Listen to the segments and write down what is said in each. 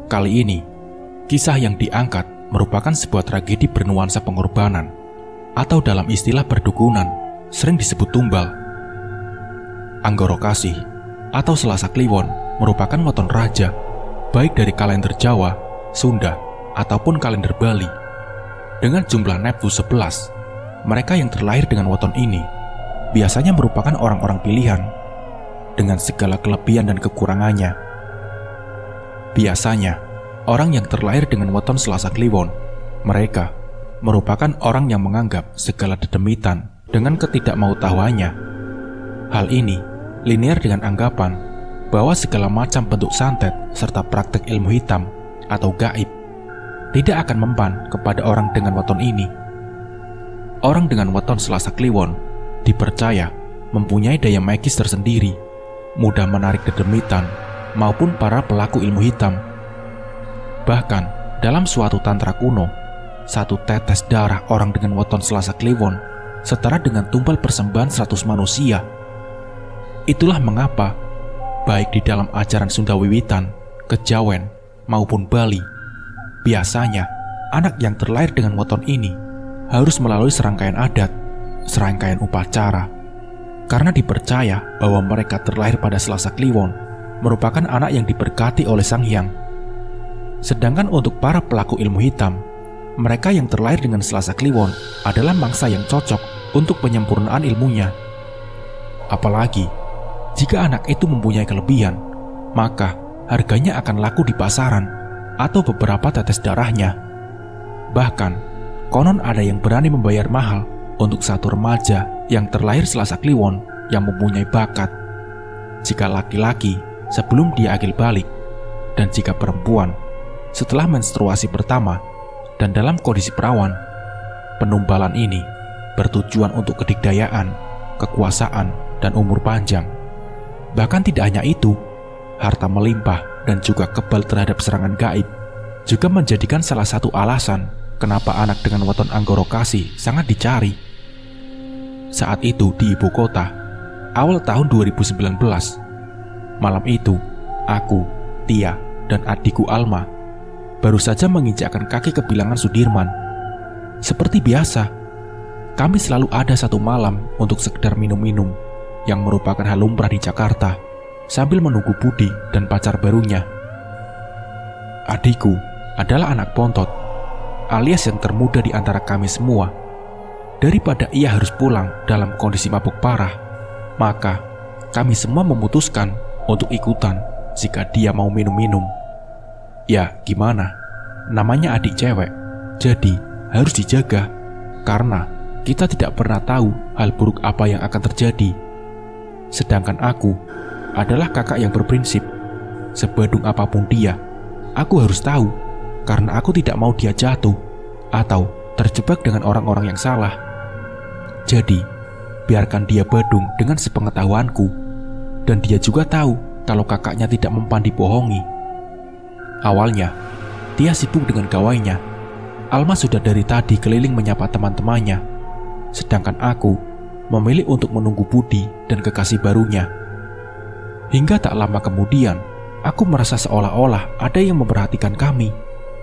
Kali ini, kisah yang diangkat merupakan sebuah tragedi bernuansa pengorbanan, atau dalam istilah perdukunan, sering disebut tumbal. Anggoro Kasih atau Selasa Kliwon merupakan weton raja, baik dari kalender Jawa, Sunda, ataupun kalender Bali. Dengan jumlah Neptu 11, mereka yang terlahir dengan weton ini biasanya merupakan orang-orang pilihan, dengan segala kelebihan dan kekurangannya. Biasanya, orang yang terlahir dengan weton Selasa Kliwon, mereka merupakan orang yang menganggap segala dedemitan dengan ketidakmautahuannya. Hal ini linear dengan anggapan bahwa segala macam bentuk santet serta praktek ilmu hitam atau gaib tidak akan mempan kepada orang dengan weton ini. Orang dengan weton Selasa Kliwon dipercaya mempunyai daya magis tersendiri, mudah menarik dedemitan maupun para pelaku ilmu hitam. Bahkan dalam suatu tantra kuno, satu tetes darah orang dengan weton Selasa Kliwon setara dengan tumpal persembahan 100 manusia. Itulah mengapa baik di dalam ajaran Sunda Wiwitan, Kejawen, maupun Bali, biasanya anak yang terlahir dengan weton ini harus melalui serangkaian adat, serangkaian upacara, karena dipercaya bahwa mereka terlahir pada Selasa Kliwon merupakan anak yang diberkati oleh Sang Hyang. Sedangkan untuk para pelaku ilmu hitam, mereka yang terlahir dengan Selasa Kliwon adalah mangsa yang cocok untuk penyempurnaan ilmunya. Apalagi jika anak itu mempunyai kelebihan, maka harganya akan laku di pasaran atau beberapa tetes darahnya. Bahkan konon ada yang berani membayar mahal untuk satu remaja yang terlahir Selasa Kliwon yang mempunyai bakat. Jika laki-laki sebelum dia akil balik, dan jika perempuan setelah menstruasi pertama dan dalam kondisi perawan. Penumbalan ini bertujuan untuk kedikdayaan, kekuasaan, dan umur panjang. Bahkan tidak hanya itu, harta melimpah dan juga kebal terhadap serangan gaib juga menjadikan salah satu alasan kenapa anak dengan weton Anggoro Kasih sangat dicari. Saat itu di ibu kota, awal tahun 2019, malam itu, aku, Tia, dan adikku Alma baru saja menginjakkan kaki ke bilangan Sudirman. Seperti biasa, kami selalu ada satu malam untuk sekedar minum-minum, yang merupakan hal lumrah di Jakarta, sambil menunggu Budi dan pacar barunya. Adikku adalah anak pontot, alias yang termuda di antara kami semua. Daripada ia harus pulang dalam kondisi mabuk parah, maka kami semua memutuskan untuk ikutan jika dia mau minum-minum. Ya gimana, namanya adik cewek, jadi harus dijaga, karena kita tidak pernah tahu hal buruk apa yang akan terjadi. Sedangkan aku adalah kakak yang berprinsip, sebadung apapun dia, aku harus tahu, karena aku tidak mau dia jatuh atau terjebak dengan orang-orang yang salah. Jadi biarkan dia badung dengan sepengetahuanku, dan dia juga tahu kalau kakaknya tidak mempan dibohongi. Awalnya, Tia sibuk dengan gawainya. Alma sudah dari tadi keliling menyapa teman-temannya, sedangkan aku memilih untuk menunggu Budi dan kekasih barunya. Hingga tak lama kemudian, aku merasa seolah-olah ada yang memperhatikan kami,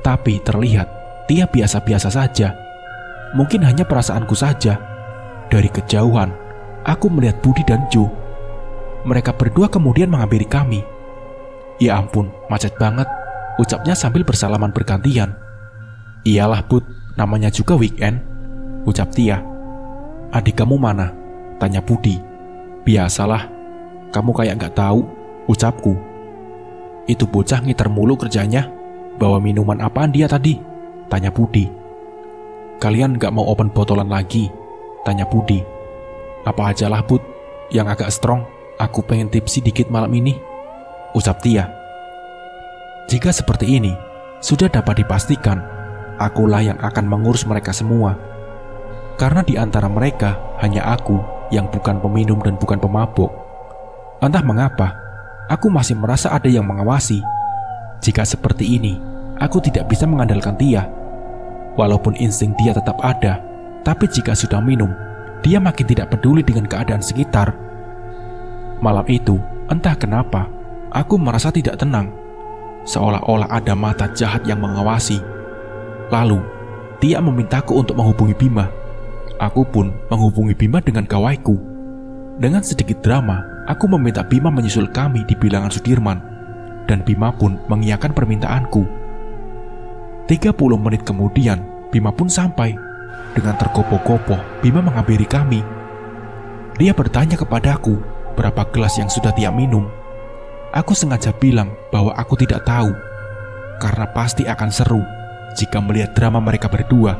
tapi terlihat Tia biasa-biasa saja. Mungkin hanya perasaanku saja. Dari kejauhan, aku melihat Budi dan Jo. Mereka berdua kemudian menghampiri kami. Ya ampun, macet banget, ucapnya sambil bersalaman bergantian. Iyalah Bud, namanya juga weekend, ucap Tia. Adik kamu mana? Tanya Budi. Biasalah, kamu kayak gak tahu, ucapku. Itu bocah ngiter mulu kerjanya. Bawa minuman apaan dia tadi? Tanya Budi. Kalian gak mau open botolan lagi? Tanya Budi. Apa ajalah Bud, yang agak strong. Aku pengen tipsi dikit malam ini, ucap Tia. Jika seperti ini, sudah dapat dipastikan akulah yang akan mengurus mereka semua. Karena di antara mereka hanya aku yang bukan peminum dan bukan pemabuk, Entah mengapa, aku masih merasa ada yang mengawasi. Jika seperti ini, aku tidak bisa mengandalkan Tia. Walaupun insting dia tetap ada, tapi jika sudah minum, dia makin tidak peduli dengan keadaan sekitar. Malam itu, entah kenapa, aku merasa tidak tenang. Seolah-olah ada mata jahat yang mengawasi. Lalu, Tia memintaku untuk menghubungi Bima. Aku pun menghubungi Bima dengan gawaiku. Dengan sedikit drama, aku meminta Bima menyusul kami di bilangan Sudirman, dan Bima pun mengiyakan permintaanku. 30 menit kemudian, Bima pun sampai. Dengan tergopoh-gopoh, Bima menghampiri kami. Dia bertanya kepadaku berapa gelas yang sudah Tia minum. Aku sengaja bilang bahwa aku tidak tahu, karena pasti akan seru jika melihat drama mereka berdua.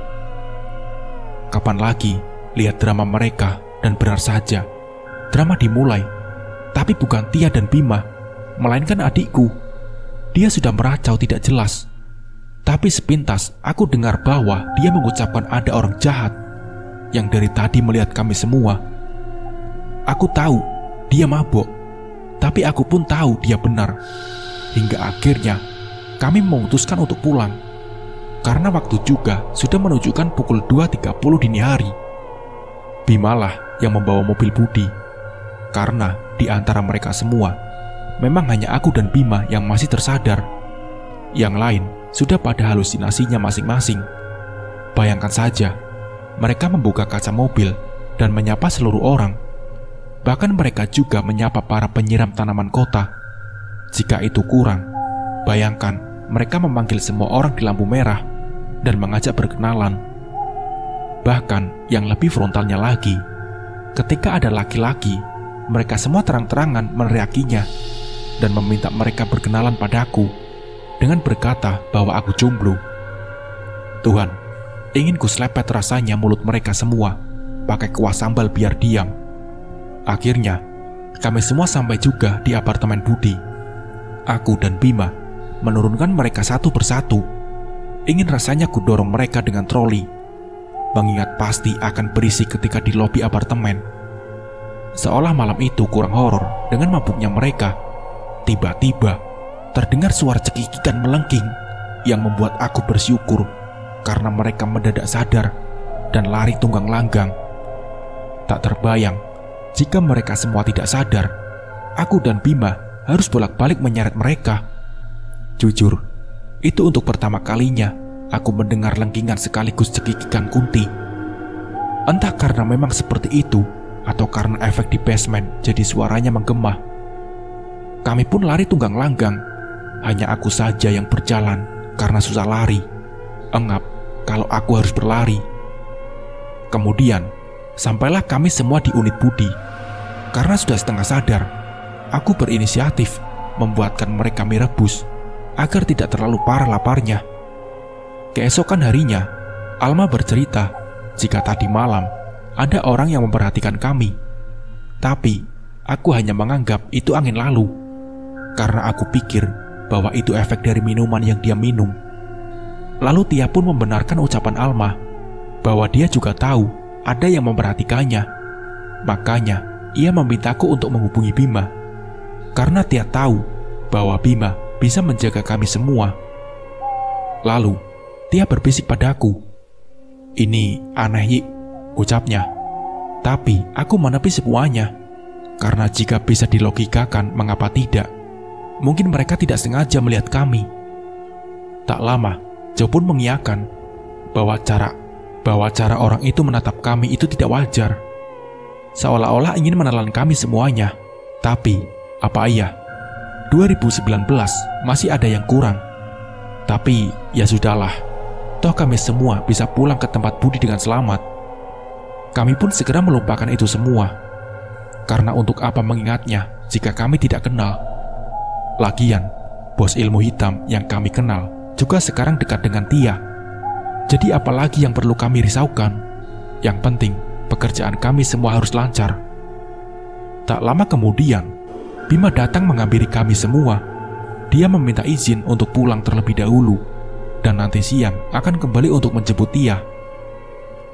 Kapan lagi lihat drama mereka, dan benar saja, drama dimulai. Tapi bukan Tia dan Bima, melainkan adikku. Dia sudah meracau tidak jelas. Tapi sepintas aku dengar bahwa dia mengucapkan ada orang jahat yang dari tadi melihat kami semua. Aku tahu dia mabuk, tapi aku pun tahu dia benar. Hingga akhirnya kami memutuskan untuk pulang, karena waktu juga sudah menunjukkan pukul 2.30 dini hari. Bimalah yang membawa mobil Budi, karena di antara mereka semua memang hanya aku dan Bima yang masih tersadar. Yang lain sudah pada halusinasinya masing-masing. Bayangkan saja, mereka membuka kaca mobil dan menyapa seluruh orang. Bahkan mereka juga menyapa para penyiram tanaman kota. Jika itu kurang, bayangkan mereka memanggil semua orang di lampu merah dan mengajak berkenalan. Bahkan yang lebih frontalnya lagi, ketika ada laki-laki, mereka semua terang-terangan meneriakinya dan meminta mereka berkenalan padaku dengan berkata bahwa aku jomblo. Tuhan, ingin ku selepet rasanya mulut mereka semua pakai kuah sambal biar diam. Akhirnya, kami semua sampai juga di apartemen Budi. Aku dan Bima menurunkan mereka satu persatu. Ingin rasanya ku dorong mereka dengan troli, mengingat pasti akan berisik ketika di lobi apartemen. Seolah malam itu kurang horor dengan mabuknya mereka. Tiba-tiba terdengar suara cekikikan melengking yang membuat aku bersyukur karena mereka mendadak sadar dan lari tunggang langgang. Tak terbayang, jika mereka semua tidak sadar, aku dan Bima harus bolak-balik menyeret mereka. Jujur, itu untuk pertama kalinya aku mendengar lengkingan sekaligus cekikikan Kunti. Entah karena memang seperti itu, atau karena efek di basement jadi suaranya menggema. Kami pun lari tunggang langgang. Hanya aku saja yang berjalan karena susah lari. Engap kalau aku harus berlari. Kemudian, sampailah kami semua di unit Budi. Karena sudah setengah sadar, aku berinisiatif membuatkan mereka mie rebus agar tidak terlalu parah laparnya. Keesokan harinya, Alma bercerita jika tadi malam ada orang yang memperhatikan kami. Tapi, aku hanya menganggap itu angin lalu, karena aku pikir bahwa itu efek dari minuman yang dia minum. Lalu Tia pun membenarkan ucapan Alma bahwa dia juga tahu ada yang memperhatikannya. Makanya ia memintaku untuk menghubungi Bima, karena Tia tahu bahwa Bima bisa menjaga kami semua. Lalu Tia berbisik padaku, "Ini aneh, Yik," ucapnya. Tapi aku menepi semuanya, karena jika bisa dilogikakan mengapa tidak, mungkin mereka tidak sengaja melihat kami. Tak lama, Jo pun mengiyakan bahwa cara orang itu menatap kami itu tidak wajar, seolah-olah ingin menelan kami semuanya. Tapi, apa iya, 2019 masih ada yang kurang. Tapi, ya sudahlah, toh kami semua bisa pulang ke tempat Budi dengan selamat. Kami pun segera melupakan itu semua, karena untuk apa mengingatnya jika kami tidak kenal. Lagian, bos ilmu hitam yang kami kenal juga sekarang dekat dengan Tia. Jadi apalagi yang perlu kami risaukan? Yang penting, pekerjaan kami semua harus lancar. Tak lama kemudian, Bima datang menghampiri kami semua. Dia meminta izin untuk pulang terlebih dahulu, dan nanti siang akan kembali untuk menjemput Tia.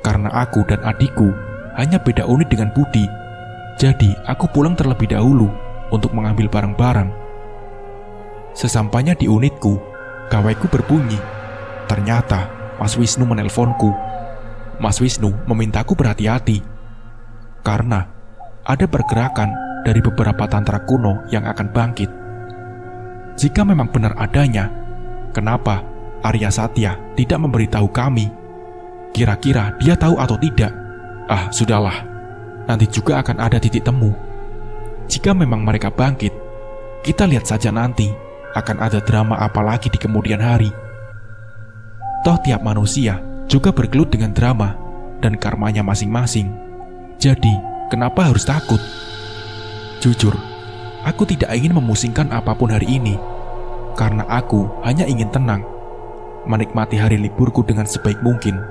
Karena aku dan adikku hanya beda unit dengan Budi, jadi aku pulang terlebih dahulu untuk mengambil barang-barang. Sesampainya di unitku, gawaiku berbunyi. Ternyata Mas Wisnu menelponku. Mas Wisnu memintaku berhati-hati karena ada pergerakan dari beberapa tantra kuno yang akan bangkit. Jika memang benar adanya, kenapa Arya Satya tidak memberitahu kami? Kira-kira dia tahu atau tidak? Sudahlah. Nanti juga akan ada titik temu. Jika memang mereka bangkit, kita lihat saja nanti akan ada drama apa lagi di kemudian hari. Toh tiap manusia juga bergelut dengan drama dan karmanya masing-masing. Jadi, kenapa harus takut? Jujur, aku tidak ingin memusingkan apapun hari ini, karena aku hanya ingin tenang, menikmati hari liburku dengan sebaik mungkin.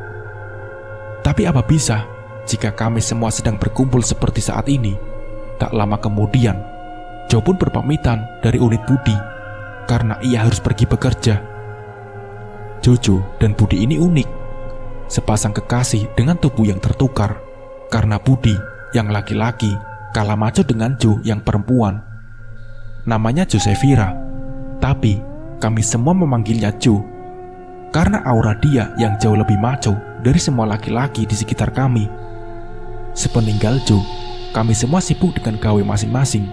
Tapi apa bisa jika kami semua sedang berkumpul seperti saat ini? Tak lama kemudian, Jo pun berpamitan dari unit Budi karena ia harus pergi bekerja. Jojo dan Budi ini unik, sepasang kekasih dengan tubuh yang tertukar, karena Budi yang laki-laki kalah maco dengan Jo yang perempuan. Namanya Josephira, tapi kami semua memanggilnya Jo karena aura dia yang jauh lebih maco dari semua laki-laki di sekitar kami. Sepeninggal Jo, kami semua sibuk dengan gawe masing-masing,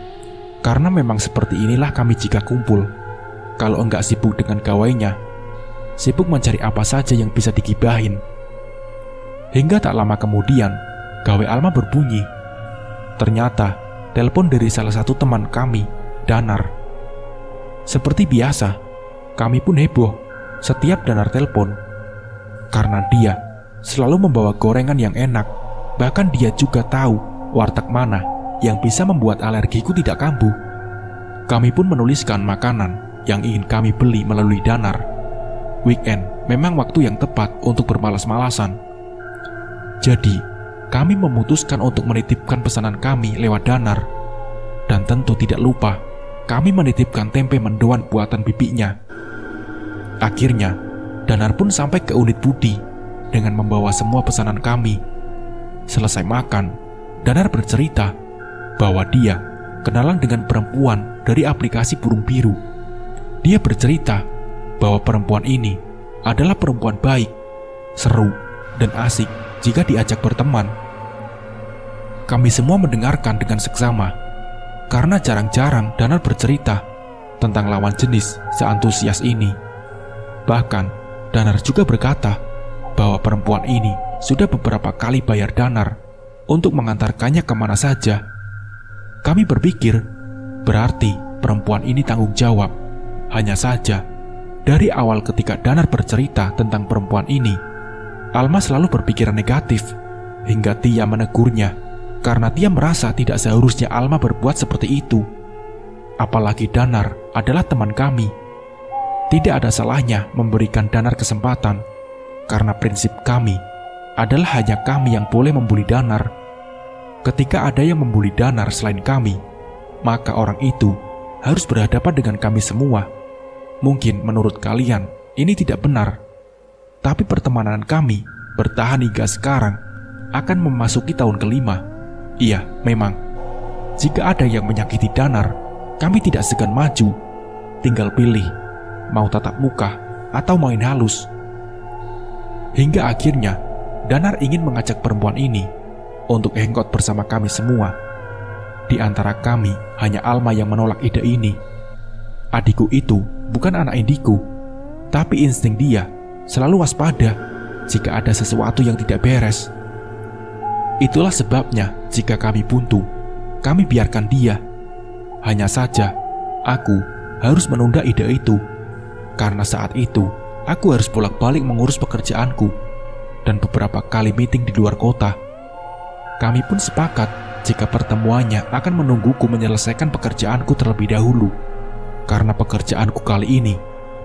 karena memang seperti inilah kami jika kumpul. Kalau enggak sibuk dengan gawainya, sibuk mencari apa saja yang bisa digibahin. Hingga tak lama kemudian, gawe Alma berbunyi. Ternyata telepon dari salah satu teman kami, Danar. Seperti biasa, kami pun heboh setiap Danar telepon, karena dia selalu membawa gorengan yang enak. Bahkan dia juga tahu warteg mana yang bisa membuat alergiku tidak kambuh. Kami pun menuliskan makanan yang ingin kami beli melalui Danar. Weekend memang waktu yang tepat untuk bermalas-malasan. Jadi, kami memutuskan untuk menitipkan pesanan kami lewat Danar. Dan tentu tidak lupa, kami menitipkan tempe mendoan buatan bibinya. Akhirnya, Danar pun sampai ke unit Budi dengan membawa semua pesanan kami. Selesai makan, Danar bercerita bahwa dia kenalan dengan perempuan dari aplikasi burung biru. Dia bercerita bahwa perempuan ini adalah perempuan baik, seru, dan asik jika diajak berteman. Kami semua mendengarkan dengan seksama, karena jarang-jarang Danar bercerita tentang lawan jenis seantusias ini. Bahkan, Danar juga berkata bahwa perempuan ini sudah beberapa kali bayar Danar untuk mengantarkannya kemana saja. Kami berpikir, berarti perempuan ini tanggung jawab. Hanya saja, dari awal ketika Danar bercerita tentang perempuan ini, Alma selalu berpikiran negatif, hingga Tia menegurnya, karena Tia merasa tidak seharusnya Alma berbuat seperti itu. Apalagi Danar adalah teman kami. Tidak ada salahnya memberikan Danar kesempatan, karena prinsip kami adalah hanya kami yang boleh membuli Danar. Ketika ada yang membuli Danar selain kami, maka orang itu harus berhadapan dengan kami semua. Mungkin menurut kalian ini tidak benar, tapi pertemanan kami bertahan hingga sekarang akan memasuki tahun kelima. Iya, memang. Jika ada yang menyakiti Danar, kami tidak segan maju. Tinggal pilih, mau tatap muka atau main halus. Hingga akhirnya, Danar ingin mengajak perempuan ini untuk hangout bersama kami semua. Di antara kami, hanya Alma yang menolak ide ini. Adikku itu bukan anak indiku, tapi insting dia selalu waspada jika ada sesuatu yang tidak beres. Itulah sebabnya jika kami buntu, kami biarkan dia. Hanya saja, aku harus menunda ide itu, karena saat itu aku harus bolak-balik mengurus pekerjaanku dan beberapa kali meeting di luar kota. Kami pun sepakat jika pertemuannya akan menungguku menyelesaikan pekerjaanku terlebih dahulu, karena pekerjaanku kali ini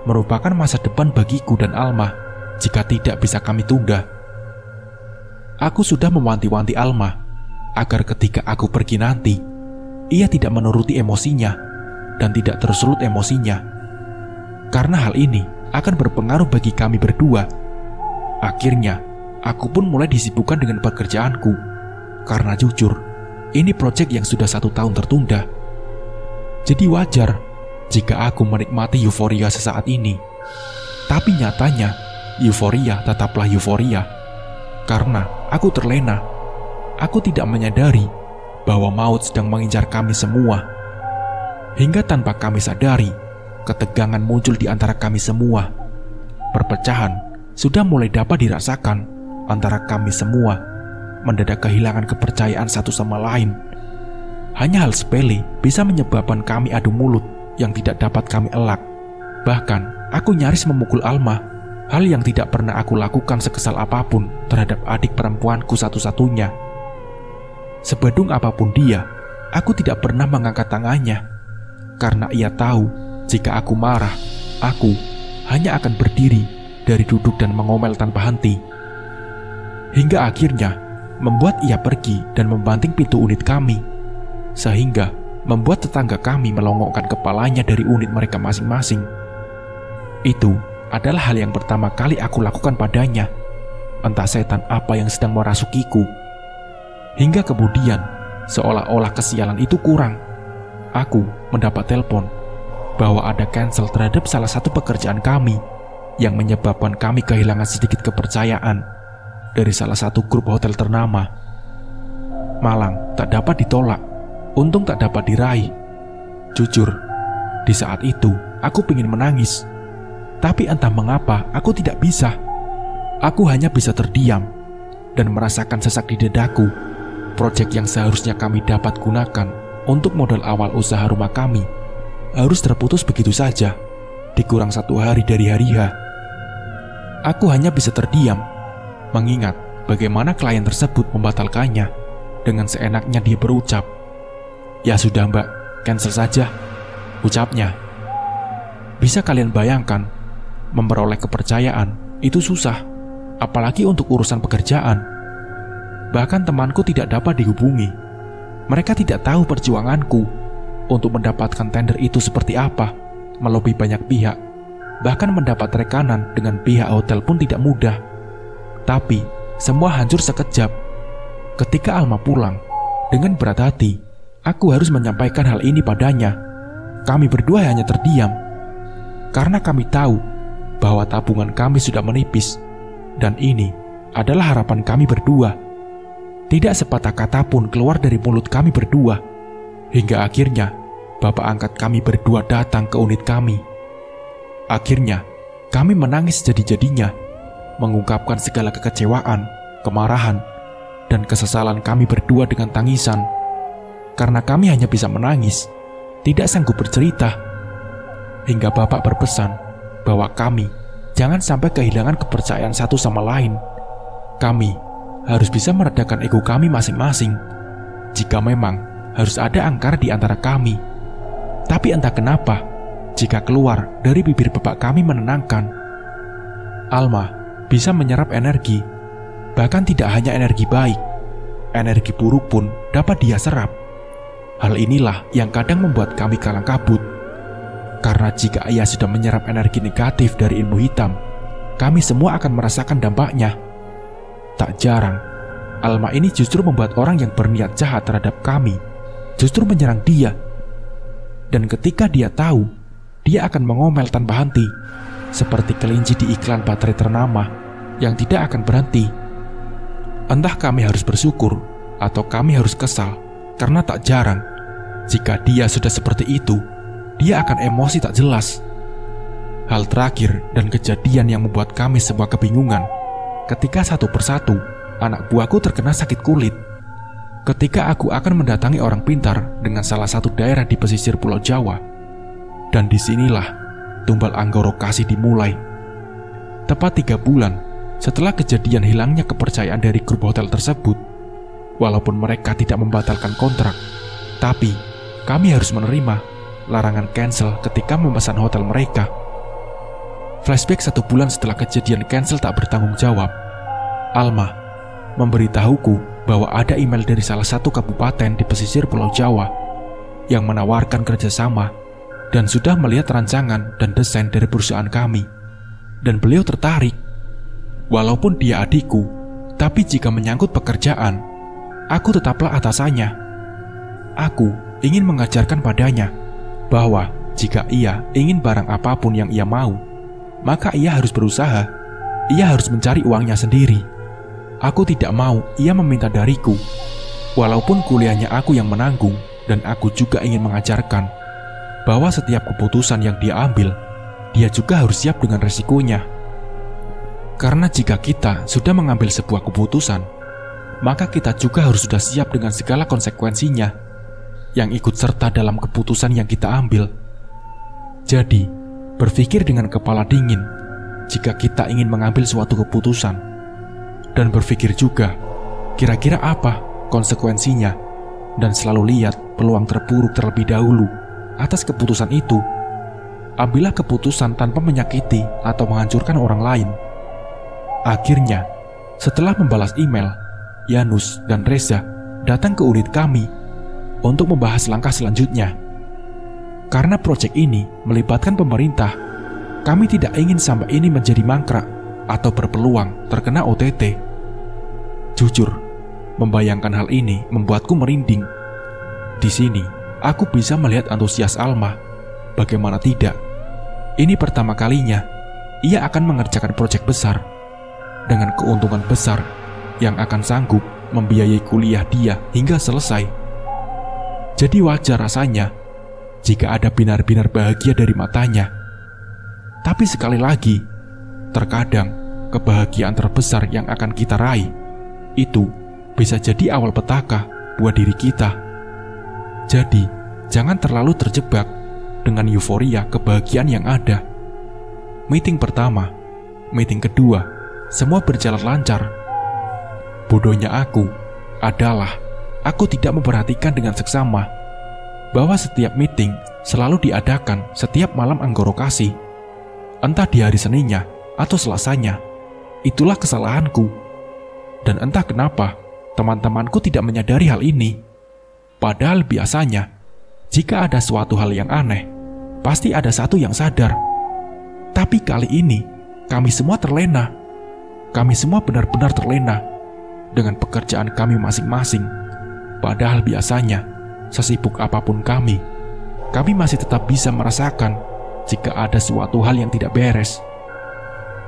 merupakan masa depan bagiku dan Alma jika tidak bisa kami tunda. Aku sudah mewanti-wanti Alma agar ketika aku pergi nanti, ia tidak menuruti emosinya dan tidak tersulut emosinya, karena hal ini akan berpengaruh bagi kami berdua. Akhirnya, aku pun mulai disibukkan dengan pekerjaanku, karena jujur, ini proyek yang sudah 1 tahun tertunda. Jadi wajar jika aku menikmati euforia sesaat ini. Tapi nyatanya, euforia tetaplah euforia. Karena aku terlena. Aku tidak menyadari bahwa maut sedang mengincar kami semua. Hingga tanpa kami sadari, ketegangan muncul di antara kami semua. Perpecahan sudah mulai dapat dirasakan antara kami semua. Mendadak kehilangan kepercayaan satu sama lain. Hanya hal sepele bisa menyebabkan kami adu mulut yang tidak dapat kami elak. Bahkan aku nyaris memukul Alma, hal yang tidak pernah aku lakukan sekesal apapun terhadap adik perempuanku satu-satunya. Sebedung apapun dia, aku tidak pernah mengangkat tangannya. Karena ia tahu jika aku marah, aku hanya akan berdiri dari duduk dan mengomel tanpa henti. Hingga akhirnya membuat ia pergi dan membanting pintu unit kami, sehingga membuat tetangga kami melongokkan kepalanya dari unit mereka masing-masing. Itu adalah hal yang pertama kali aku lakukan padanya. Entah setan apa yang sedang merasukiku. Hingga kemudian, seolah-olah kesialan itu kurang, aku mendapat telepon bahwa ada cancel terhadap salah satu pekerjaan kami, yang menyebabkan kami kehilangan sedikit kepercayaan dari salah satu grup hotel ternama. Malang tak dapat ditolak, untung tak dapat diraih. Jujur, di saat itu aku ingin menangis. Tapi entah mengapa aku tidak bisa. Aku hanya bisa terdiam dan merasakan sesak di dadaku. Proyek yang seharusnya kami dapat gunakan untuk modal awal usaha rumah kami harus terputus begitu saja, dikurang 1 hari dari hari H. Aku hanya bisa terdiam, mengingat bagaimana klien tersebut membatalkannya. Dengan seenaknya dia berucap, "Ya sudah mbak, cancel saja," ucapnya. Bisa kalian bayangkan, memperoleh kepercayaan itu susah, apalagi untuk urusan pekerjaan. Bahkan temanku tidak dapat dihubungi. Mereka tidak tahu perjuanganku untuk mendapatkan tender itu seperti apa, melobi banyak pihak. Bahkan mendapat rekanan dengan pihak hotel pun tidak mudah. Tapi semua hancur sekejap. Ketika Alma pulang, dengan berat hati, aku harus menyampaikan hal ini padanya. Kami berdua hanya terdiam, karena kami tahu bahwa tabungan kami sudah menipis, dan ini adalah harapan kami berdua. Tidak sepatah kata pun keluar dari mulut kami berdua, hingga akhirnya bapak angkat kami berdua datang ke unit kami. Akhirnya kami menangis jadi-jadinya, mengungkapkan segala kekecewaan, kemarahan, dan kesesalan kami berdua dengan tangisan. Karena kami hanya bisa menangis, tidak sanggup bercerita. Hingga bapak berpesan bahwa kami jangan sampai kehilangan kepercayaan satu sama lain. Kami harus bisa meredakan ego kami masing-masing. Jika memang harus ada angkara di antara kami. Tapi entah kenapa, jika keluar dari bibir bapak kami menenangkan, Alma bisa menyerap energi. Bahkan tidak hanya energi baik, energi buruk pun dapat dia serap. Hal inilah yang kadang membuat kami kalang kabut. Karena jika ia sudah menyerap energi negatif dari ilmu hitam, kami semua akan merasakan dampaknya. Tak jarang, Alma ini justru membuat orang yang berniat jahat terhadap kami justru menyerang dia. Dan ketika dia tahu, dia akan mengomel tanpa henti, seperti kelinci di iklan baterai ternama yang tidak akan berhenti. Entah kami harus bersyukur atau kami harus kesal, karena tak jarang jika dia sudah seperti itu, dia akan emosi tak jelas. Hal terakhir dan kejadian yang membuat kami semua kebingungan ketika satu persatu anak buahku terkena sakit kulit. Ketika aku akan mendatangi orang pintar dengan salah satu daerah di pesisir Pulau Jawa. Dan disinilah tumbal Anggoro Kasih dimulai. Tepat 3 bulan setelah kejadian hilangnya kepercayaan dari grup hotel tersebut. Walaupun mereka tidak membatalkan kontrak, tapi kami harus menerima larangan cancel ketika memesan hotel mereka. Flashback 1 bulan setelah kejadian cancel tak bertanggung jawab, Alma memberitahuku bahwa ada email dari salah satu kabupaten di pesisir Pulau Jawa yang menawarkan kerjasama dan sudah melihat rancangan dan desain dari perusahaan kami. Dan beliau tertarik. Walaupun dia adikku, tapi jika menyangkut pekerjaan, aku tetaplah atasannya. Aku ingin mengajarkan padanya bahwa jika ia ingin barang apapun yang ia mau, maka ia harus berusaha. Ia harus mencari uangnya sendiri. Aku tidak mau ia meminta dariku. Walaupun kuliahnya aku yang menanggung, dan aku juga ingin mengajarkan bahwa setiap keputusan yang dia ambil, dia juga harus siap dengan resikonya. Karena jika kita sudah mengambil sebuah keputusan, maka kita juga harus sudah siap dengan segala konsekuensinya yang ikut serta dalam keputusan yang kita ambil. Jadi, berpikir dengan kepala dingin jika kita ingin mengambil suatu keputusan, dan berpikir juga kira-kira apa konsekuensinya, dan selalu lihat peluang terburuk terlebih dahulu atas keputusan itu. Ambillah keputusan tanpa menyakiti atau menghancurkan orang lain. Akhirnya, setelah membalas email, Yanus dan Reza datang ke unit kami untuk membahas langkah selanjutnya. Karena proyek ini melibatkan pemerintah, kami tidak ingin sampai ini menjadi mangkrak atau berpeluang terkena OTT. Jujur, membayangkan hal ini membuatku merinding. Di sini, aku bisa melihat antusias Alma. Bagaimana tidak? Ini pertama kalinya ia akan mengerjakan proyek besar dengan keuntungan besar yang akan sanggup membiayai kuliah dia hingga selesai. Jadi wajar rasanya jika ada binar-binar bahagia dari matanya. Tapi sekali lagi, terkadang kebahagiaan terbesar yang akan kita raih itu bisa jadi awal petaka buat diri kita. Jadi, jangan terlalu terjebak dengan euforia kebahagiaan yang ada. Meeting pertama, meeting kedua, semua berjalan lancar. Bodohnya aku adalah aku tidak memperhatikan dengan seksama bahwa setiap meeting selalu diadakan setiap malam anggorokasi, entah di hari Seninnya atau Selasanya. Itulah kesalahanku. Dan entah kenapa teman-temanku tidak menyadari hal ini. Padahal biasanya jika ada suatu hal yang aneh, pasti ada satu yang sadar. Tapi kali ini kami semua terlena. Kami semua benar-benar terlena dengan pekerjaan kami masing-masing. Padahal biasanya sesibuk apapun kami masih tetap bisa merasakan jika ada suatu hal yang tidak beres.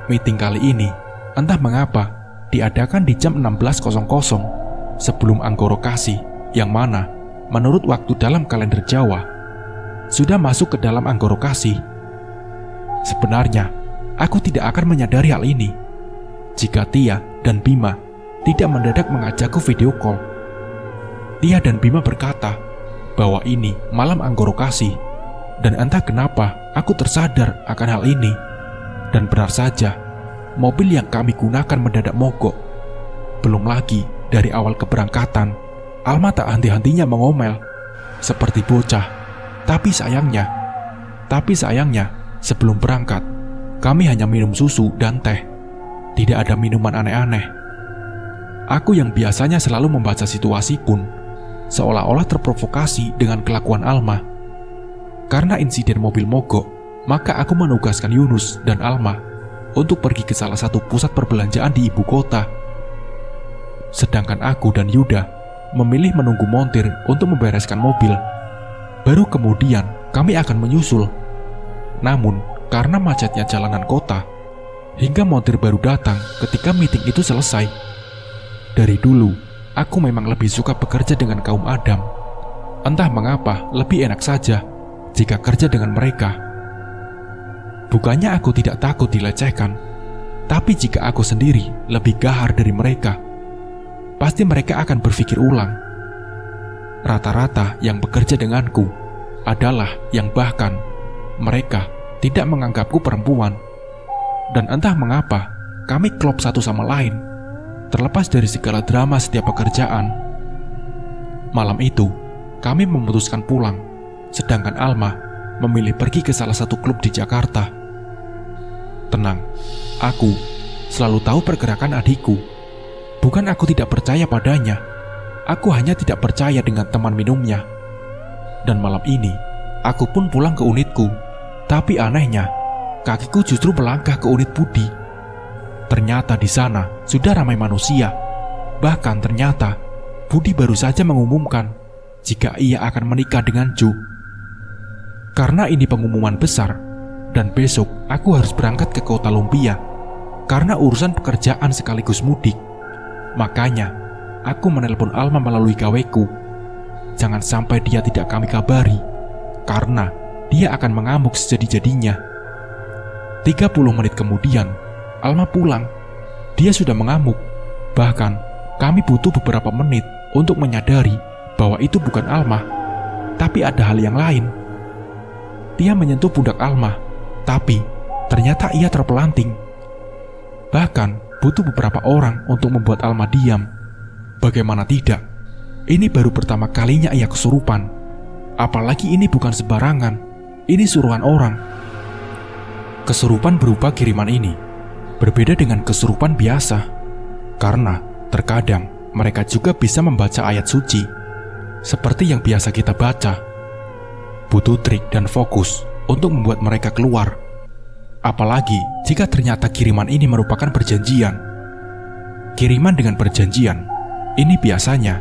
Meeting kali ini entah mengapa diadakan di jam 16.00 sebelum anggorokasi, yang mana menurut waktu dalam kalender Jawa sudah masuk ke dalam anggorokasi. Sebenarnya aku tidak akan menyadari hal ini jika Tia dan Bima tidak mendadak mengajakku video call. Tia dan Bima berkata bahwa ini malam anggorokasi, dan entah kenapa aku tersadar akan hal ini. Dan benar saja, mobil yang kami gunakan mendadak mogok. Belum lagi dari awal keberangkatan, Alma tak henti-hentinya mengomel seperti bocah. Tapi sayangnya sebelum berangkat kami hanya minum susu dan teh. Tidak ada minuman aneh-aneh. Aku yang biasanya selalu membaca situasi pun seolah-olah terprovokasi dengan kelakuan Alma. Karena insiden mobil mogok, maka aku menugaskan Yunus dan Alma untuk pergi ke salah satu pusat perbelanjaan di ibu kota. Sedangkan aku dan Yuda memilih menunggu montir untuk membereskan mobil. Baru kemudian kami akan menyusul. Namun karena macetnya jalanan kota, hingga montir baru datang ketika meeting itu selesai. Dari dulu, aku memang lebih suka bekerja dengan kaum Adam. Entah mengapa lebih enak saja jika kerja dengan mereka. Bukannya aku tidak takut dilecehkan, tapi jika aku sendiri lebih gahar dari mereka, pasti mereka akan berpikir ulang. Rata-rata yang bekerja denganku adalah yang bahkan mereka tidak menganggapku perempuan. Dan entah mengapa kami klop satu sama lain, terlepas dari segala drama setiap pekerjaan. Malam itu kami memutuskan pulang, sedangkan Alma memilih pergi ke salah satu klub di Jakarta. Tenang, aku selalu tahu pergerakan adikku. Bukan aku tidak percaya padanya, aku hanya tidak percaya dengan teman minumnya. Dan malam ini aku pun pulang ke unitku. Tapi anehnya, kakiku justru melangkah ke unit Budi. Ternyata di sana sudah ramai manusia. Bahkan ternyata Budi baru saja mengumumkan jika ia akan menikah dengan Jo. Karena ini pengumuman besar, dan besok aku harus berangkat ke kota Lumpia karena urusan pekerjaan sekaligus mudik. Makanya, aku menelpon Alma melalui gaweku. Jangan sampai dia tidak kami kabari, karena dia akan mengamuk sejadi-jadinya. 30 menit kemudian, Alma pulang. Dia sudah mengamuk. Bahkan, kami butuh beberapa menit untuk menyadari bahwa itu bukan Alma, tapi ada hal yang lain. Dia menyentuh pundak Alma, tapi ternyata ia terpelanting. Bahkan, butuh beberapa orang untuk membuat Alma diam. Bagaimana tidak? Ini baru pertama kalinya ia kesurupan. Apalagi ini bukan sembarangan. Ini suruhan orang. Kesurupan berupa kiriman ini berbeda dengan kesurupan biasa, karena terkadang mereka juga bisa membaca ayat suci seperti yang biasa kita baca. Butuh trik dan fokus untuk membuat mereka keluar. Apalagi jika ternyata kiriman ini merupakan perjanjian. Kiriman dengan perjanjian ini biasanya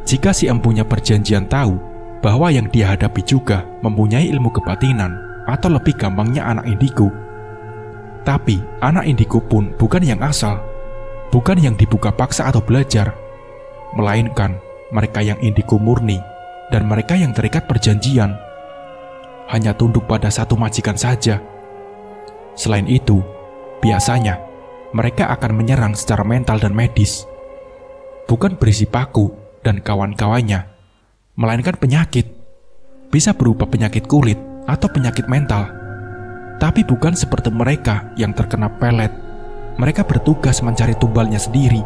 jika si empunya perjanjian tahu bahwa yang dia hadapi juga mempunyai ilmu kebatinan, atau lebih gampangnya anak indigo. Tapi anak indigo pun bukan yang asal, bukan yang dibuka paksa atau belajar, melainkan mereka yang indigo murni dan mereka yang terikat perjanjian, hanya tunduk pada satu majikan saja. Selain itu, biasanya mereka akan menyerang secara mental dan medis, bukan berisi paku dan kawan-kawannya, melainkan penyakit. Bisa berupa penyakit kulit atau penyakit mental, tapi bukan seperti mereka yang terkena pelet. Mereka bertugas mencari tumbalnya sendiri.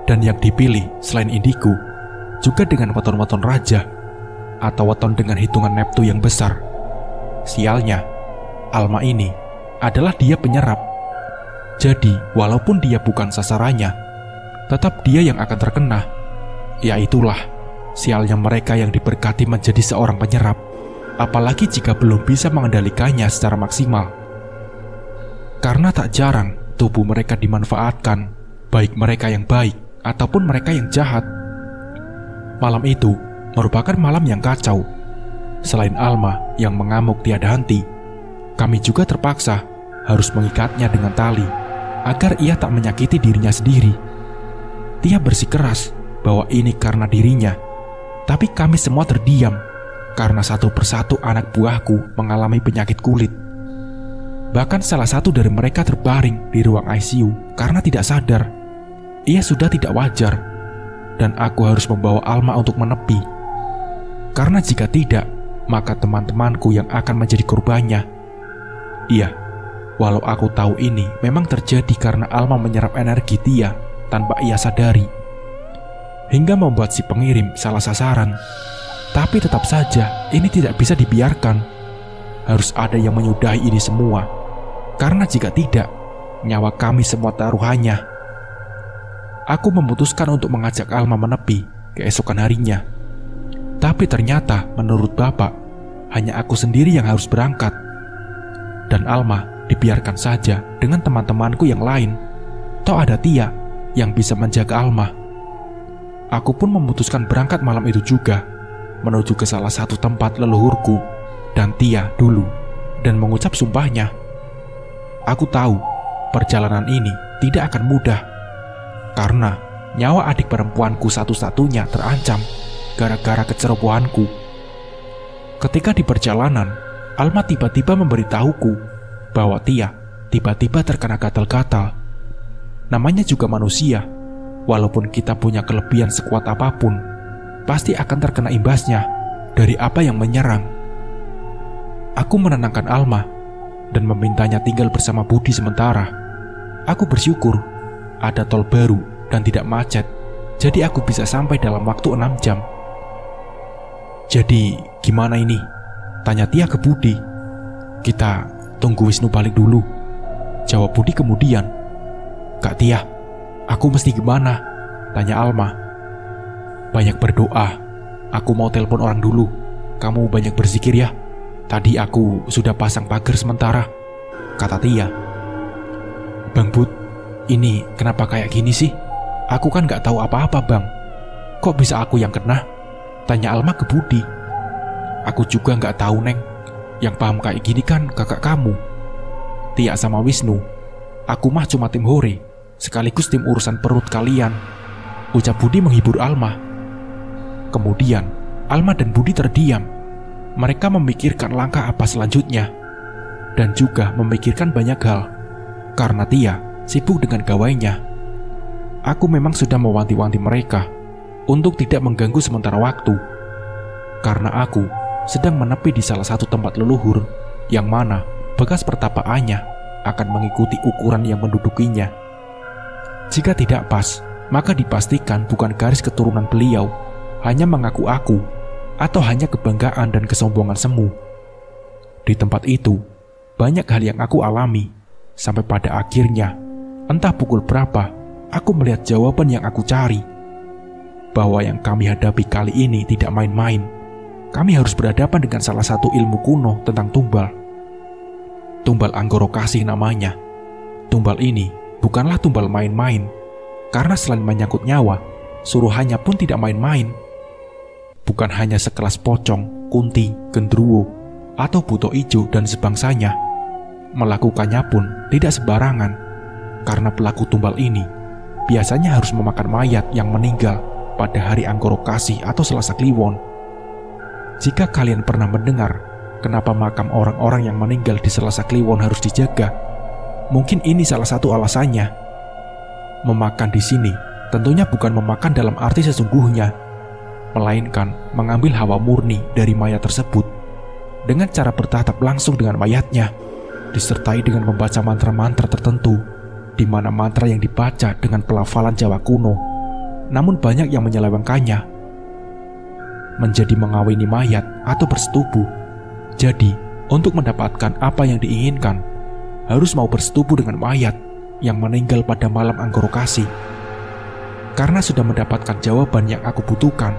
Dan yang dipilih selain indigo juga dengan weton-weton raja atau weton dengan hitungan neptu yang besar. Sialnya, Alma ini adalah dia penyerap. Jadi, walaupun dia bukan sasarannya, tetap dia yang akan terkena. Yaitulah, sialnya mereka yang diberkati menjadi seorang penyerap, apalagi jika belum bisa mengendalikannya secara maksimal. Karena tak jarang tubuh mereka dimanfaatkan, baik mereka yang baik ataupun mereka yang jahat. Malam itu merupakan malam yang kacau. Selain Alma yang mengamuk tiada henti, kami juga terpaksa harus mengikatnya dengan tali agar ia tak menyakiti dirinya sendiri. Dia bersikeras bahwa ini karena dirinya, tapi kami semua terdiam karena satu persatu anak buahku mengalami penyakit kulit. Bahkan salah satu dari mereka terbaring di ruang ICU karena tidak sadar. Ia sudah tidak wajar, dan aku harus membawa Alma untuk menepi. Karena jika tidak, maka teman-temanku yang akan menjadi korbannya. Iya, walau aku tahu ini memang terjadi karena Alma menyerap energi Tia tanpa ia sadari, hingga membuat si pengirim salah sasaran. Tapi tetap saja ini tidak bisa dibiarkan. Harus ada yang menyudahi ini semua, karena jika tidak, nyawa kami semua taruhannya. Aku memutuskan untuk mengajak Alma menepi keesokan harinya. Tapi ternyata menurut bapak, hanya aku sendiri yang harus berangkat. Dan Alma dibiarkan saja dengan teman-temanku yang lain. Toh ada Tia yang bisa menjaga Alma. Aku pun memutuskan berangkat malam itu juga, menuju ke salah satu tempat leluhurku dan Tia dulu, dan mengucap sumpahnya. Aku tahu perjalanan ini tidak akan mudah, karena nyawa adik perempuanku satu-satunya terancam gara-gara kecerobohanku. Ketika di perjalanan, Alma tiba-tiba memberitahuku bahwa Tia tiba-tiba terkena gatal-gatal. Namanya juga manusia, walaupun kita punya kelebihan sekuat apapun, pasti akan terkena imbasnya dari apa yang menyerang. Aku menenangkan Alma dan memintanya tinggal bersama Budi sementara. Aku bersyukur ada tol baru dan tidak macet, jadi aku bisa sampai dalam waktu 6 jam. Jadi gimana ini? Tanya Tia ke Budi. Kita tunggu Wisnu balik dulu, jawab Budi kemudian. Kak Tia, aku mesti gimana? Tanya Alma. Banyak berdoa. Aku mau telepon orang dulu. Kamu banyak berzikir ya. Tadi aku sudah pasang pagar sementara, kata Tia. Bang Bud, ini kenapa kayak gini sih? Aku kan gak tahu apa-apa bang. Kok bisa aku yang kena? Tanya Alma ke Budi. Aku juga gak tahu Neng. Yang paham kayak gini kan kakak kamu, Tia sama Wisnu. Aku mah cuma tim hore, sekaligus tim urusan perut kalian, ucap Budi menghibur Alma. Kemudian Alma dan Budi terdiam. Mereka memikirkan langkah apa selanjutnya, dan juga memikirkan banyak hal, karena Tia sibuk dengan gawainya. Aku memang sudah mewanti-wanti mereka untuk tidak mengganggu sementara waktu, karena aku sedang menepi di salah satu tempat leluhur, yang mana bekas pertapaannya akan mengikuti ukuran yang mendudukinya. Jika tidak pas, maka dipastikan bukan garis keturunan beliau, hanya mengaku aku, atau hanya kebanggaan dan kesombongan semu. Di tempat itu, banyak hal yang aku alami, sampai pada akhirnya, entah pukul berapa, aku melihat jawaban yang aku cari, bahwa yang kami hadapi kali ini tidak main-main. Kami harus berhadapan dengan salah satu ilmu kuno tentang tumbal. Tumbal Anggoro Kasih namanya. Tumbal ini bukanlah tumbal main-main, karena selain menyangkut nyawa, suruhannya pun tidak main-main. Bukan hanya sekelas pocong, kunti, gendruwo, atau buto ijo dan sebangsanya. Melakukannya pun tidak sembarangan, karena pelaku tumbal ini biasanya harus memakan mayat yang meninggal pada hari Anggoro Kasih atau Selasa Kliwon. Jika kalian pernah mendengar kenapa makam orang-orang yang meninggal di Selasa Kliwon harus dijaga, mungkin ini salah satu alasannya. Memakan di sini tentunya bukan memakan dalam arti sesungguhnya, melainkan mengambil hawa murni dari mayat tersebut dengan cara bertatap langsung dengan mayatnya, disertai dengan membaca mantra-mantra tertentu, di mana mantra yang dibaca dengan pelafalan Jawa kuno, namun banyak yang menyelewengkannya menjadi mengawini mayat atau bersetubuh. Jadi, untuk mendapatkan apa yang diinginkan, harus mau bersetubuh dengan mayat yang meninggal pada malam Anggoro Kasih. Karena sudah mendapatkan jawaban yang aku butuhkan,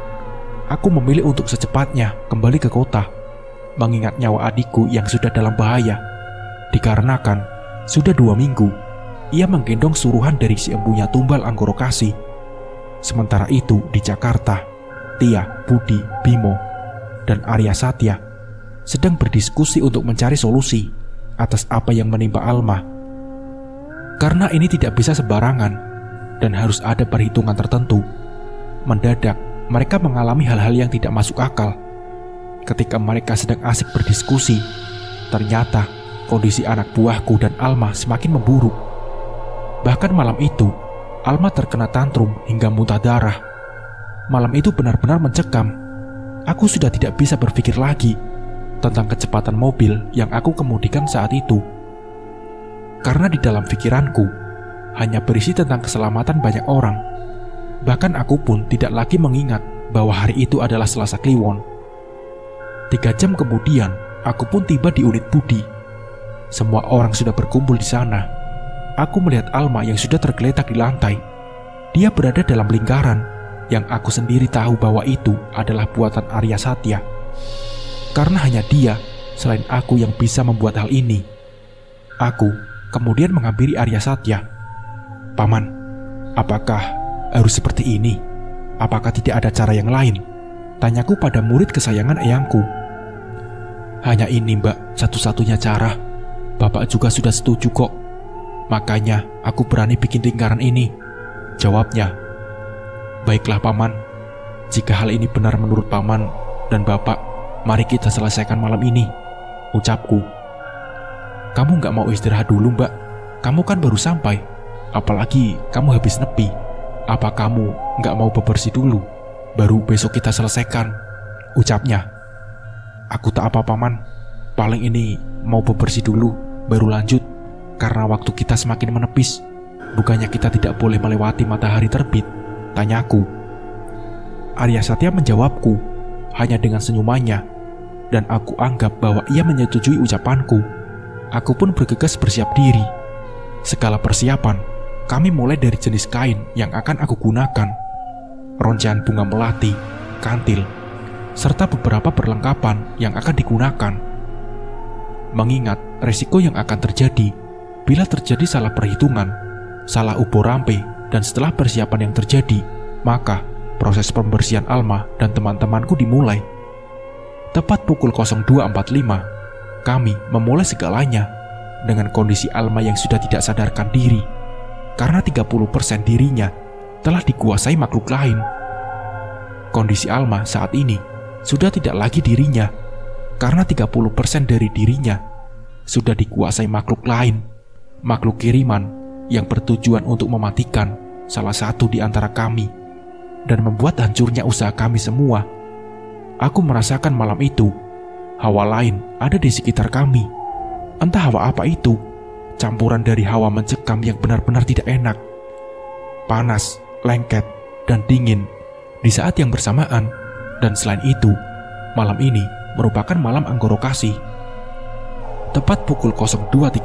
aku memilih untuk secepatnya kembali ke kota, mengingat nyawa adikku yang sudah dalam bahaya. Dikarenakan sudah 2 minggu ia menggendong suruhan dari si empunya tumbal Anggoro Kasih. Sementara itu di Jakarta, Tia, Budi, Bimo, dan Arya Satya sedang berdiskusi untuk mencari solusi atas apa yang menimpa Alma. Karena ini tidak bisa sembarangan dan harus ada perhitungan tertentu, mendadak mereka mengalami hal-hal yang tidak masuk akal. Ketika mereka sedang asik berdiskusi, ternyata kondisi anak buahku dan Alma semakin memburuk. Bahkan malam itu, Alma terkena tantrum hingga muntah darah. Malam itu benar-benar mencekam. Aku sudah tidak bisa berpikir lagi tentang kecepatan mobil yang aku kemudikan saat itu. Karena di dalam pikiranku hanya berisi tentang keselamatan banyak orang. Bahkan aku pun tidak lagi mengingat bahwa hari itu adalah Selasa Kliwon. 3 jam kemudian, aku pun tiba di unit Budi. Semua orang sudah berkumpul di sana. Aku melihat Alma yang sudah tergeletak di lantai. Dia berada dalam lingkaran yang aku sendiri tahu bahwa itu adalah buatan Arya Satya. Karena hanya dia, selain aku, yang bisa membuat hal ini. Aku kemudian menghampiri Arya Satya. "Paman, apakah harus seperti ini? Apakah tidak ada cara yang lain?" tanyaku pada murid kesayangan eyangku. "Hanya ini, Mbak, satu-satunya cara. Bapak juga sudah setuju kok. Makanya aku berani bikin lingkaran ini," jawabnya. "Baiklah Paman, jika hal ini benar menurut Paman dan Bapak, mari kita selesaikan malam ini," ucapku. "Kamu gak mau istirahat dulu, Mbak? Kamu kan baru sampai. Apalagi kamu habis nepi. Apa kamu gak mau bebersih dulu? Baru besok kita selesaikan," ucapnya. "Aku tak apa Paman. Paling ini mau bebersih dulu, baru lanjut. Karena waktu kita semakin menepis. Bukannya kita tidak boleh melewati matahari terbit?" tanyaku. Arya Satya menjawabku hanya dengan senyumannya, dan aku anggap bahwa ia menyetujui ucapanku. Aku pun bergegas bersiap diri. Segala persiapan kami mulai dari jenis kain yang akan aku gunakan, roncean bunga melati, kantil, serta beberapa perlengkapan yang akan digunakan. Mengingat resiko yang akan terjadi bila terjadi salah perhitungan, salah ubo rampe, dan setelah persiapan yang terjadi, maka proses pembersihan Alma dan teman-temanku dimulai. Tepat pukul 02.45, kami memulai segalanya dengan kondisi Alma yang sudah tidak sadarkan diri karena 30% dirinya telah dikuasai makhluk lain. Kondisi Alma saat ini sudah tidak lagi dirinya karena 30% dari dirinya sudah dikuasai makhluk lain, makhluk kiriman yang bertujuan untuk mematikan salah satu di antara kami dan membuat hancurnya usaha kami semua. Aku merasakan malam itu hawa lain ada di sekitar kami. Entah hawa apa itu, campuran dari hawa mencekam yang benar-benar tidak enak, panas, lengket, dan dingin di saat yang bersamaan. Dan selain itu, malam ini merupakan malam anggorokasi. Tepat pukul 02.35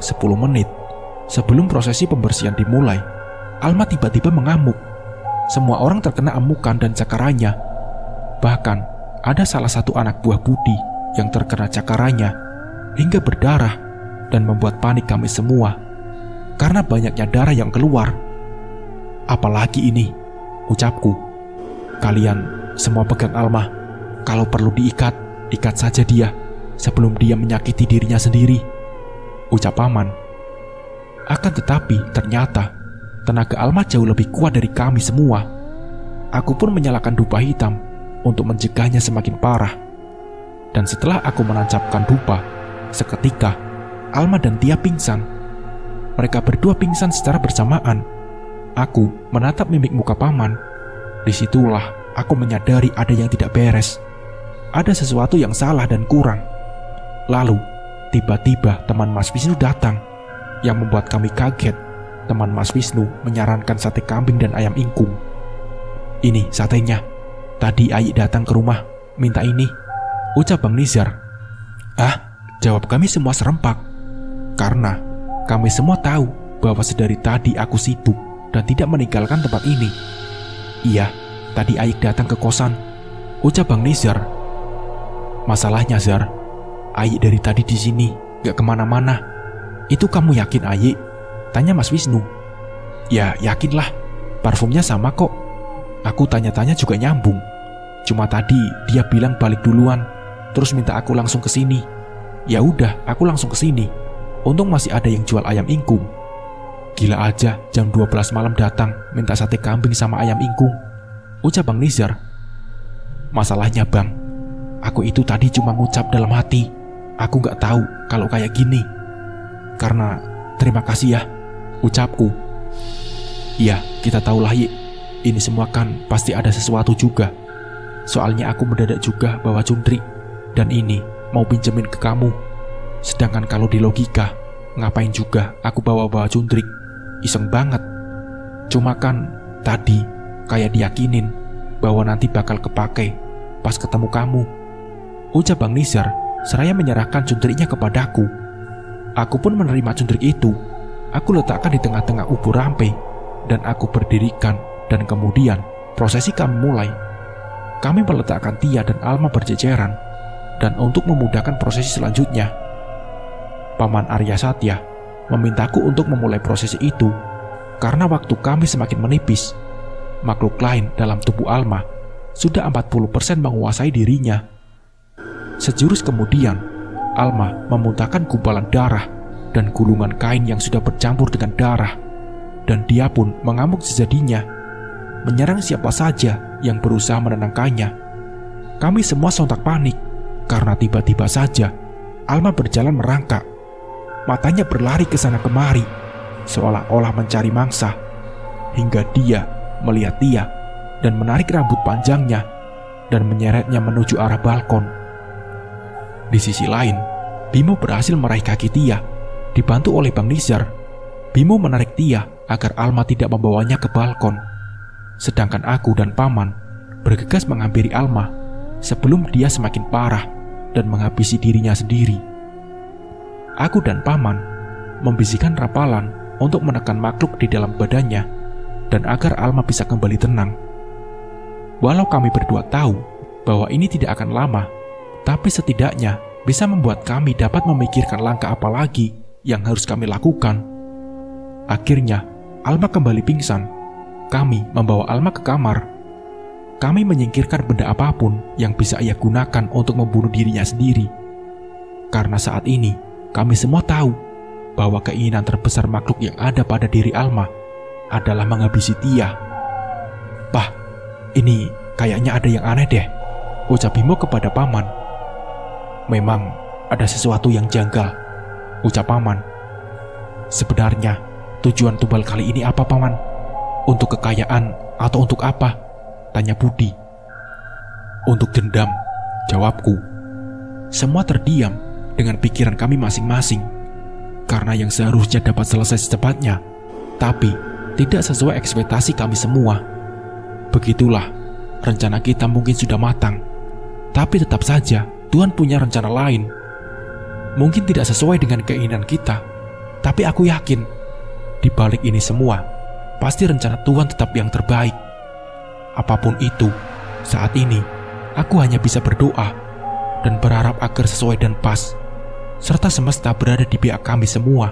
10 menit sebelum prosesi pembersihan dimulai, Alma tiba-tiba mengamuk. Semua orang terkena amukan dan cakarannya. Bahkan ada salah satu anak buah Budi yang terkena cakarannya hingga berdarah dan membuat panik kami semua karena banyaknya darah yang keluar. Apalagi ini, ucapku. Kalian semua pegang Alma. Kalau perlu diikat, ikat saja dia sebelum dia menyakiti dirinya sendiri, ucap Paman. Akan tetapi ternyata tenaga Alma jauh lebih kuat dari kami semua. Aku pun menyalakan dupa hitam untuk mencegahnya semakin parah. Dan setelah aku menancapkan dupa, seketika Alma dan Tia pingsan. Mereka berdua pingsan secara bersamaan. Aku menatap mimik muka Paman. Disitulah aku menyadari ada yang tidak beres. Ada sesuatu yang salah dan kurang. Lalu tiba-tiba teman Mas Wisnu datang. Yang membuat kami kaget, teman Mas Wisnu menyarankan sate kambing dan ayam ingkung. Ini satenya. Tadi Ayik datang ke rumah, minta ini, ucap Bang Nizar. Ah, jawab kami semua serempak. Karena kami semua tahu bahwa sedari tadi aku sibuk dan tidak meninggalkan tempat ini. Iya, tadi Ayik datang ke kosan, ucap Bang Nizar. Masalahnya Zar, Ayik dari tadi di sini, gak kemana-mana. Itu kamu yakin Ayik? Tanya Mas Wisnu. Ya yakinlah, parfumnya sama kok. Aku tanya-tanya juga nyambung. Cuma tadi dia bilang balik duluan, terus minta aku langsung ke sini. Ya udah, aku langsung ke sini. Untung masih ada yang jual ayam ingkung. Gila aja, jam 12 malam datang minta sate kambing sama ayam ingkung, ucap Bang Nizar. Masalahnya Bang, aku itu tadi cuma ngucap dalam hati. Aku gak tahu kalau kayak gini. Karena terima kasih ya, ucapku. Iya, kita tahulah Yik. Ini semua kan pasti ada sesuatu juga. Soalnya aku mendadak juga bawa cundrik, dan ini mau pinjemin ke kamu. Sedangkan kalau di logika, ngapain juga aku bawa-bawa cundrik? Iseng banget. Cuma kan tadi kayak diyakinin bahwa nanti bakal kepake pas ketemu kamu, ucap Bang Nizar seraya menyerahkan cundriknya kepadaku. Aku pun menerima cundrik itu. Aku letakkan di tengah-tengah ubur rampe dan aku berdirikan, dan kemudian prosesi kami mulai. Kami meletakkan Tia dan Alma berjejeran, dan untuk memudahkan prosesi selanjutnya, Paman Arya Satya memintaku untuk memulai prosesi itu karena waktu kami semakin menipis. Makhluk lain dalam tubuh Alma sudah 40% menguasai dirinya. Sejurus kemudian, Alma memuntahkan gumpalan darah dan gulungan kain yang sudah bercampur dengan darah, dan dia pun mengamuk sejadinya, menyerang siapa saja yang berusaha menenangkannya. Kami semua sontak panik karena tiba-tiba saja Alma berjalan merangkak. Matanya berlari ke sana kemari, seolah-olah mencari mangsa, hingga dia melihat Tia dan menarik rambut panjangnya dan menyeretnya menuju arah balkon. Di sisi lain, Bimo berhasil meraih kaki Tia. Dibantu oleh Bang Nizar, Bimo menarik Tia agar Alma tidak membawanya ke balkon. Sedangkan aku dan Paman bergegas menghampiri Alma sebelum dia semakin parah dan menghabisi dirinya sendiri. Aku dan Paman membisikkan rapalan untuk menekan makhluk di dalam badannya dan agar Alma bisa kembali tenang. Walau kami berdua tahu bahwa ini tidak akan lama, tapi setidaknya bisa membuat kami dapat memikirkan langkah apa lagi yang harus kami lakukan. Akhirnya, Alma kembali pingsan. Kami membawa Alma ke kamar. Kami menyingkirkan benda apapun yang bisa ia gunakan untuk membunuh dirinya sendiri. Karena saat ini, kami semua tahu bahwa keinginan terbesar makhluk yang ada pada diri Alma adalah menghabisi Tia. "Pah, ini kayaknya ada yang aneh deh," ucap Bimo kepada paman. "Memang ada sesuatu yang janggal," ucap paman. "Sebenarnya tujuan tumbal kali ini apa, paman? Untuk kekayaan atau untuk apa?" tanya Budi. "Untuk dendam," jawabku. Semua terdiam dengan pikiran kami masing-masing, karena yang seharusnya dapat selesai secepatnya, tapi tidak sesuai ekspektasi kami semua. Begitulah, rencana kita mungkin sudah matang, tapi tetap saja Tuhan punya rencana lain. Mungkin tidak sesuai dengan keinginan kita, tapi aku yakin di balik ini semua pasti rencana Tuhan tetap yang terbaik. Apapun itu, saat ini aku hanya bisa berdoa dan berharap agar sesuai dan pas, serta semesta berada di pihak kami semua.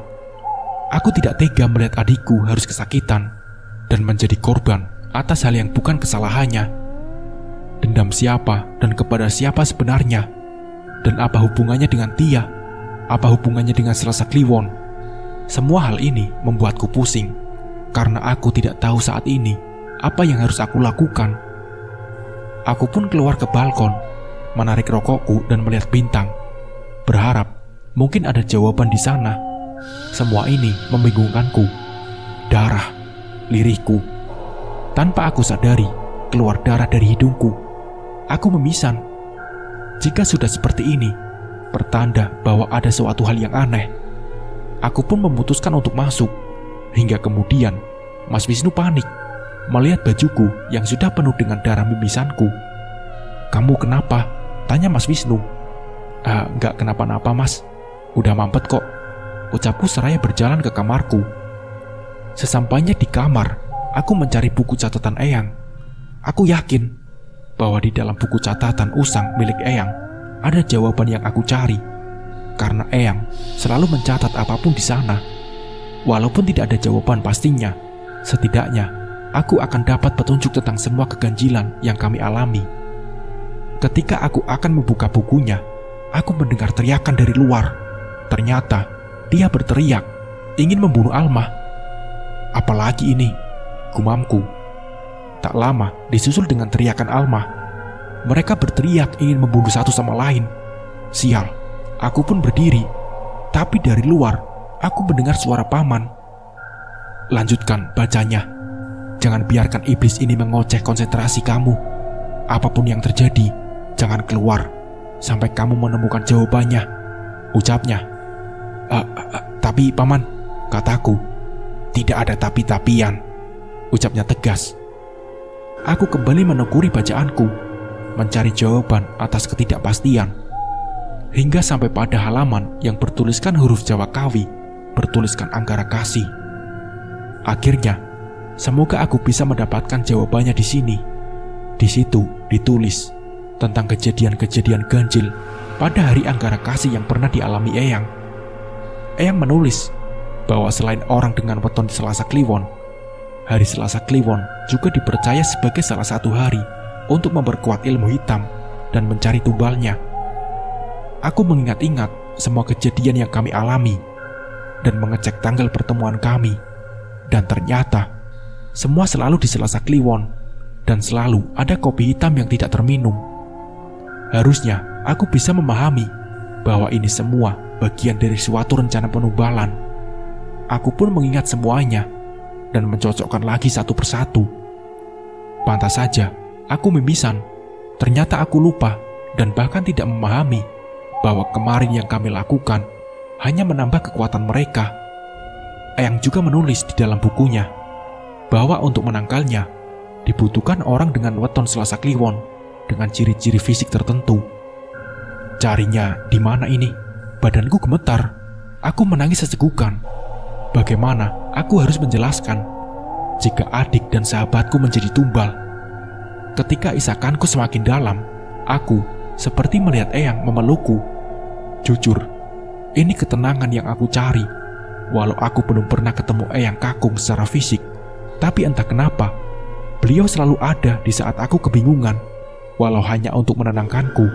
Aku tidak tega melihat adikku harus kesakitan dan menjadi korban atas hal yang bukan kesalahannya. Dendam siapa dan kepada siapa sebenarnya? Dan apa hubungannya dengan Tia? Apa hubungannya dengan Selasa Kliwon? Semua hal ini membuatku pusing, karena aku tidak tahu saat ini apa yang harus aku lakukan. Aku pun keluar ke balkon, menarik rokokku dan melihat bintang, berharap mungkin ada jawaban di sana. Semua ini membingungkanku. Darah, lirihku. Tanpa aku sadari, keluar darah dari hidungku. Aku memisan. Jika sudah seperti ini, pertanda bahwa ada suatu hal yang aneh. Aku pun memutuskan untuk masuk. Hingga kemudian, Mas Wisnu panik melihat bajuku yang sudah penuh dengan darah mimisanku. "Kamu kenapa?" tanya Mas Wisnu. Nggak kenapa-napa, Mas. Udah mampet kok," ucapku seraya berjalan ke kamarku. Sesampainya di kamar, aku mencari buku catatan Eyang. Aku yakin bahwa di dalam buku catatan usang milik Eyang ada jawaban yang aku cari, karena Eyang selalu mencatat apapun di sana. Walaupun tidak ada jawaban pastinya, setidaknya aku akan dapat petunjuk tentang semua keganjilan yang kami alami. Ketika aku akan membuka bukunya, aku mendengar teriakan dari luar. Ternyata dia berteriak ingin membunuh Alma. "Apalagi ini?" gumamku. Tak lama disusul dengan teriakan Alma. Mereka berteriak ingin membunuh satu sama lain. Sial, aku pun berdiri. Tapi dari luar, aku mendengar suara paman. "Lanjutkan bacanya. Jangan biarkan iblis ini mengoceh konsentrasi kamu. Apapun yang terjadi, jangan keluar sampai kamu menemukan jawabannya," ucapnya. Tapi paman," kataku. "Tidak ada tapi-tapian," ucapnya tegas. Aku kembali menekuni bacaanku, mencari jawaban atas ketidakpastian, hingga sampai pada halaman yang bertuliskan huruf Jawa Kawi, bertuliskan Anggara Kasih. Akhirnya, semoga aku bisa mendapatkan jawabannya di sini. Di situ ditulis tentang kejadian-kejadian ganjil pada hari Anggara Kasih yang pernah dialami Eyang. Eyang menulis bahwa selain orang dengan weton Selasa Kliwon, hari Selasa Kliwon juga dipercaya sebagai salah satu hari untuk memperkuat ilmu hitam dan mencari tumbalnya. Aku mengingat-ingat semua kejadian yang kami alami dan mengecek tanggal pertemuan kami, dan ternyata semua selalu di Selasa Kliwon dan selalu ada kopi hitam yang tidak terminum. Harusnya aku bisa memahami bahwa ini semua bagian dari suatu rencana penumbalan. Aku pun mengingat semuanya dan mencocokkan lagi satu persatu. Pantas saja aku mimisan. Ternyata aku lupa dan bahkan tidak memahami bahwa kemarin yang kami lakukan hanya menambah kekuatan mereka. Eyang juga menulis di dalam bukunya bahwa untuk menangkalnya dibutuhkan orang dengan weton Selasa Kliwon dengan ciri-ciri fisik tertentu. Carinya di mana ini? Badanku gemetar. Aku menangis sesegukan. Bagaimana aku harus menjelaskan jika adik dan sahabatku menjadi tumbal? Ketika isakanku semakin dalam, aku seperti melihat Eyang memelukku. Jujur, ini ketenangan yang aku cari. Walau aku belum pernah ketemu Eyang kakung secara fisik, tapi entah kenapa, beliau selalu ada di saat aku kebingungan. Walau hanya untuk menenangkanku,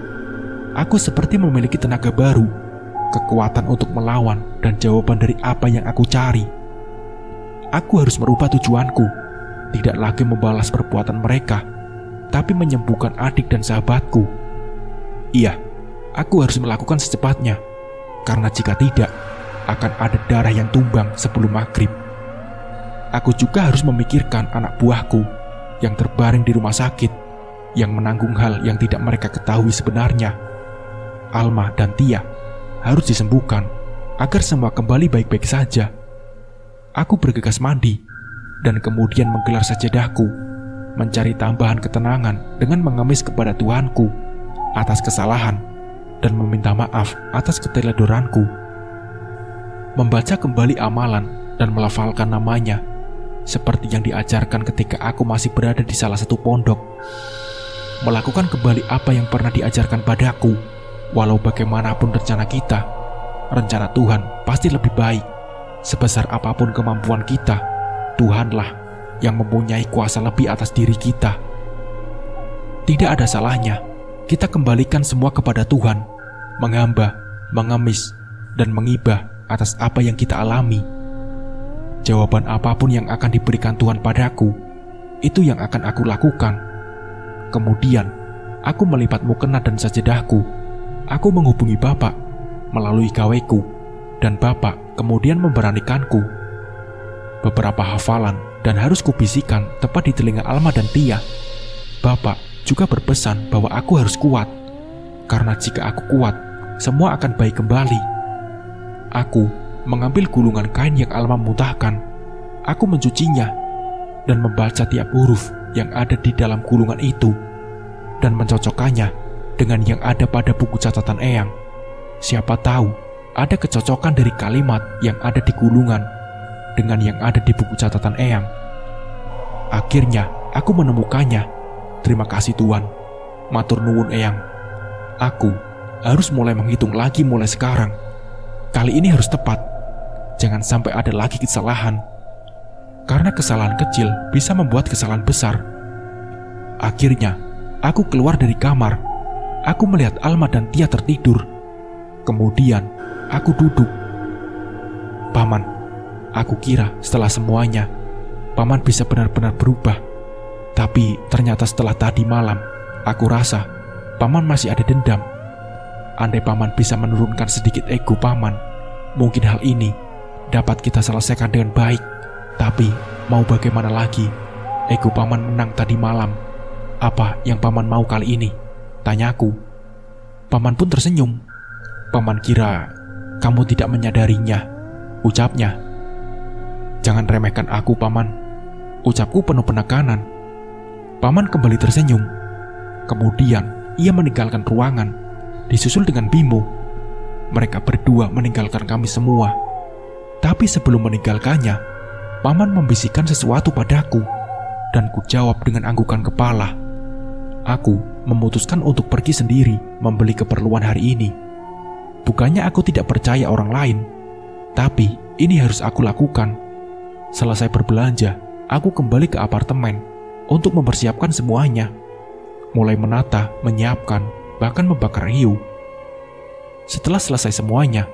aku seperti memiliki tenaga baru kekuatan untuk melawan, dan jawaban dari apa yang aku cari. Aku harus merubah tujuanku, tidak lagi membalas perbuatan mereka, tapi menyembuhkan adik dan sahabatku. Iya, aku harus melakukan secepatnya, karena jika tidak, akan ada darah yang tumbang sebelum maghrib. Aku juga harus memikirkan anak buahku yang terbaring di rumah sakit, yang menanggung hal yang tidak mereka ketahui sebenarnya. Alma dan Tia harus disembuhkan agar semua kembali baik-baik saja. Aku bergegas mandi dan kemudian menggelar sajadahku, mencari tambahan ketenangan dengan mengemis kepada Tuhanku atas kesalahan dan meminta maaf atas keteledoranku. Membaca kembali amalan dan melafalkan namanya seperti yang diajarkan ketika aku masih berada di salah satu pondok. Melakukan kembali apa yang pernah diajarkan padaku. Walau bagaimanapun rencana kita, rencana Tuhan pasti lebih baik. Sebesar apapun kemampuan kita, Tuhanlah yang mempunyai kuasa lebih atas diri kita. Tidak ada salahnya kita kembalikan semua kepada Tuhan, menghamba, mengemis, dan mengibah atas apa yang kita alami. Jawaban apapun yang akan diberikan Tuhan padaku, itu yang akan aku lakukan. Kemudian, aku melipat mukena dan sajadahku. Aku menghubungi Bapak melalui gaweku, dan Bapak kemudian memberanikanku. Beberapa hafalan dan harus kubisikan tepat di telinga Alma dan Tia. Bapak juga berpesan bahwa aku harus kuat, karena jika aku kuat, semua akan baik kembali. Aku mengambil gulungan kain yang Alma muntahkan. Aku mencucinya dan membaca tiap huruf yang ada di dalam gulungan itu, dan mencocokkannya dengan yang ada pada buku catatan Eyang. Siapa tahu ada kecocokan dari kalimat yang ada di gulungan dengan yang ada di buku catatan Eyang. Akhirnya aku menemukannya. Terima kasih Tuhan. Matur nuwun Eyang. Aku harus mulai menghitung lagi mulai sekarang. Kali ini harus tepat. Jangan sampai ada lagi kesalahan. Karena kesalahan kecil bisa membuat kesalahan besar. Akhirnya aku keluar dari kamar. Aku melihat Alma dan Tia tertidur. Kemudian aku duduk. Paman, aku kira setelah semuanya Paman bisa benar-benar berubah. Tapi ternyata setelah tadi malam, aku rasa Paman masih ada dendam. Andai Paman bisa menurunkan sedikit ego Paman, mungkin hal ini dapat kita selesaikan dengan baik. Tapi mau bagaimana lagi, ego Paman menang tadi malam. Apa yang Paman mau kali ini? Tanyaku. Paman pun tersenyum. Paman kira kamu tidak menyadarinya, ucapnya. Jangan remehkan aku, Paman. Ucapku penuh penekanan. Paman kembali tersenyum. Kemudian ia meninggalkan ruangan, disusul dengan Bimo. Mereka berdua meninggalkan kami semua. Tapi sebelum meninggalkannya, Paman membisikkan sesuatu padaku, dan ku jawab dengan anggukan kepala. Aku memutuskan untuk pergi sendiri membeli keperluan hari ini. Bukannya aku tidak percaya orang lain, tapi ini harus aku lakukan. Selesai berbelanja, aku kembali ke apartemen untuk mempersiapkan semuanya. Mulai menata, menyiapkan, bahkan membakar hiu. Setelah selesai semuanya,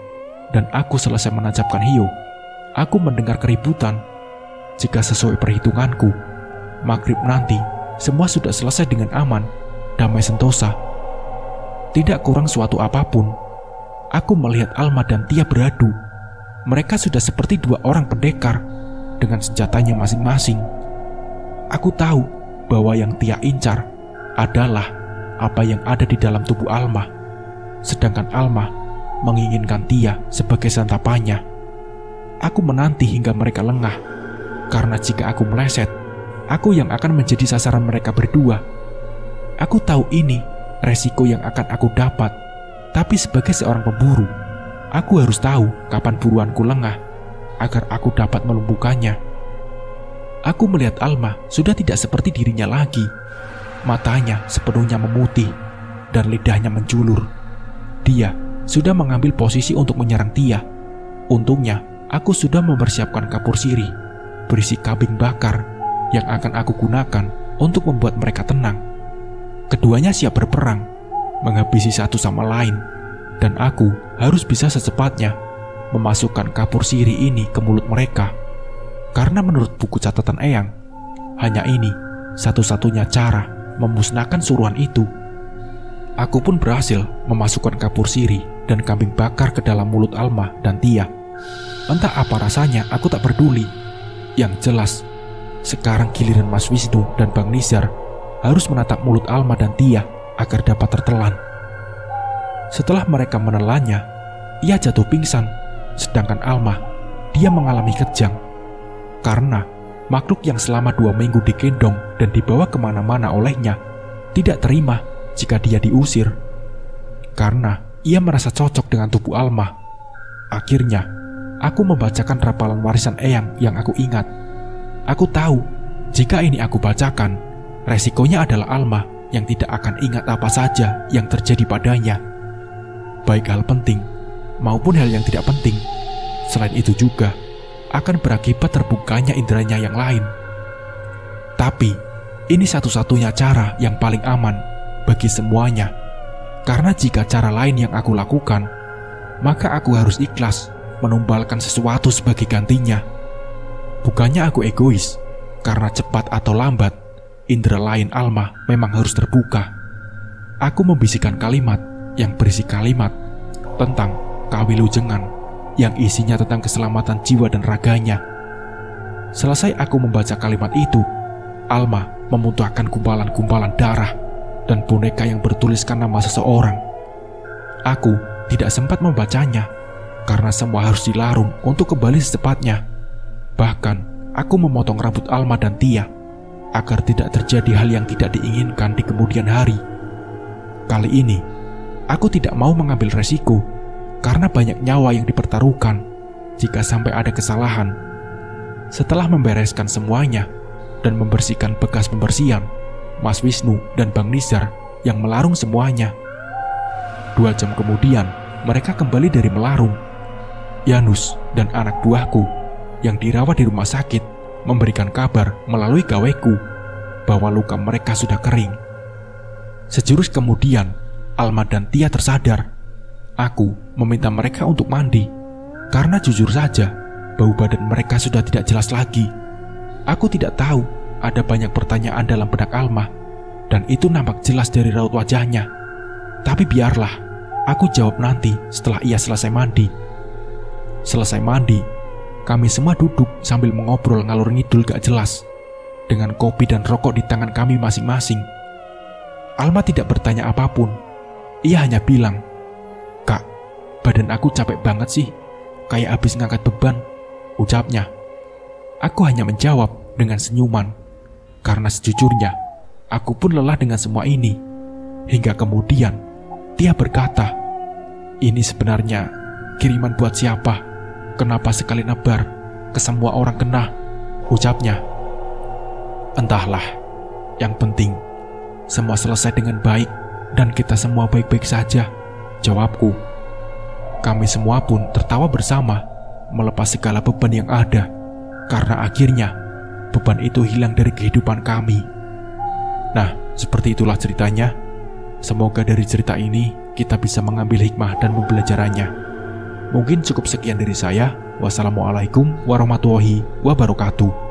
dan aku selesai menancapkan hiu, aku mendengar keributan. Jika sesuai perhitunganku, maghrib nanti semua sudah selesai dengan aman, damai sentosa. Tidak kurang suatu apapun. Aku melihat Alma dan Tia beradu. Mereka sudah seperti dua orang pendekar dengan senjatanya masing-masing. Aku tahu bahwa yang Tia incar adalah apa yang ada di dalam tubuh Alma, sedangkan Alma menginginkan Tia sebagai santapannya. Aku menanti hingga mereka lengah, karena jika aku meleset, aku yang akan menjadi sasaran mereka berdua. Aku tahu ini resiko yang akan aku dapat, tapi sebagai seorang pemburu, aku harus tahu kapan buruanku lengah agar aku dapat melumpuhkannya. Aku melihat Alma sudah tidak seperti dirinya lagi. Matanya sepenuhnya memutih dan lidahnya menjulur. Dia sudah mengambil posisi untuk menyerang Tia. Untungnya, aku sudah mempersiapkan kapur sirih berisi kambing bakar yang akan aku gunakan untuk membuat mereka tenang. Keduanya siap berperang, menghabisi satu sama lain. dan aku harus bisa secepatnya memasukkan kapur sirih ini ke mulut mereka. Karena menurut buku catatan Eyang, hanya ini satu-satunya cara memusnahkan suruhan itu. Aku pun berhasil memasukkan kapur sirih dan kambing bakar ke dalam mulut Alma dan Tia. Entah apa rasanya, aku tak peduli. Yang jelas, sekarang giliran Mas Wisnu dan Bang Nizar harus menatap mulut Alma dan Tia agar dapat tertelan. Setelah mereka menelannya, ia jatuh pingsan, sedangkan Alma, dia mengalami kejang. Karena makhluk yang selama 2 minggu digendong dan dibawa kemana-mana olehnya tidak terima jika dia diusir. Karena ia merasa cocok dengan tubuh Alma. Akhirnya, aku membacakan rapalan warisan Eyang yang aku ingat. Aku tahu, jika ini aku bacakan, resikonya adalah Alma yang tidak akan ingat apa saja yang terjadi padanya. Baik hal penting, maupun hal yang tidak penting. Selain itu juga, akan berakibat terbukanya inderanya yang lain. Tapi, ini satu-satunya cara yang paling aman bagi semuanya. Karena jika cara lain yang aku lakukan, maka aku harus ikhlas menumbalkan sesuatu sebagai gantinya. Bukannya aku egois, karena cepat atau lambat, indera lain Alma memang harus terbuka. Aku membisikkan kalimat yang berisi kalimat tentang kawilujengan yang isinya tentang keselamatan jiwa dan raganya. Selesai aku membaca kalimat itu, Alma memuntahkan gumpalan-gumpalan darah dan boneka yang bertuliskan nama seseorang. Aku tidak sempat membacanya karena semua harus dilarung untuk kembali secepatnya. Bahkan aku memotong rambut Alma dan Tia agar tidak terjadi hal yang tidak diinginkan di kemudian hari. Kali ini aku tidak mau mengambil resiko karena banyak nyawa yang dipertaruhkan jika sampai ada kesalahan. Setelah membereskan semuanya dan membersihkan bekas pembersihan, Mas Wisnu dan Bang Nizar yang melarung semuanya. 2 jam kemudian, mereka kembali dari melarung. Yanus dan anak buahku yang dirawat di rumah sakit memberikan kabar melalui gaweku bahwa luka mereka sudah kering. Sejurus kemudian, Alma dan Tia tersadar. Aku meminta mereka untuk mandi, karena jujur saja, bau badan mereka sudah tidak jelas lagi. Aku tidak tahu ada banyak pertanyaan dalam benak Alma, dan itu nampak jelas dari raut wajahnya. Tapi biarlah, aku jawab nanti setelah ia selesai mandi. Selesai mandi, kami semua duduk sambil mengobrol ngalur ngidul gak jelas, dengan kopi dan rokok di tangan kami masing-masing. Alma tidak bertanya apapun. Ia hanya bilang, "Kak, badan aku capek banget sih, kayak habis ngangkat beban," ucapnya. Aku hanya menjawab dengan senyuman, karena sejujurnya, aku pun lelah dengan semua ini. Hingga kemudian, dia berkata, "Ini sebenarnya kiriman buat siapa? Kenapa sekali nebar? Ke semua orang kena," ucapnya. "Entahlah, yang penting semua selesai dengan baik dan kita semua baik-baik saja," jawabku. Kami semua pun tertawa bersama, melepas segala beban yang ada, karena akhirnya beban itu hilang dari kehidupan kami. Nah, seperti itulah ceritanya. Semoga dari cerita ini kita bisa mengambil hikmah dan membelajarannya. Mungkin cukup sekian dari saya. Wassalamualaikum warahmatullahi wabarakatuh.